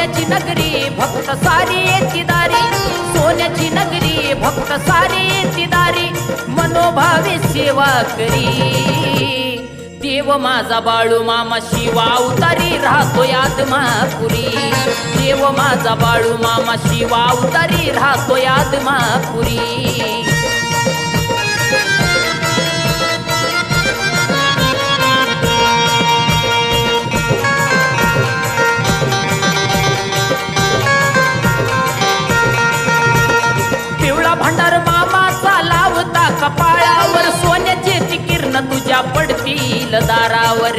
सोन्याची नगरी भक्त सारी येती दारी, सोन्याची नगरी भक्त सारी येती दारी, मनोभावे सेवा करी। देव माझा बाळू मामा शिवा अवतारी राहतोय आदमापुरी, देव माझा बाळू मामा शिवा अवतारी राहतोय आदमापुरी। पिवळा भंडार मामाचा लावता कपाळावर, सोन्याचे ती किरण तुझ्या पडतील दारावर।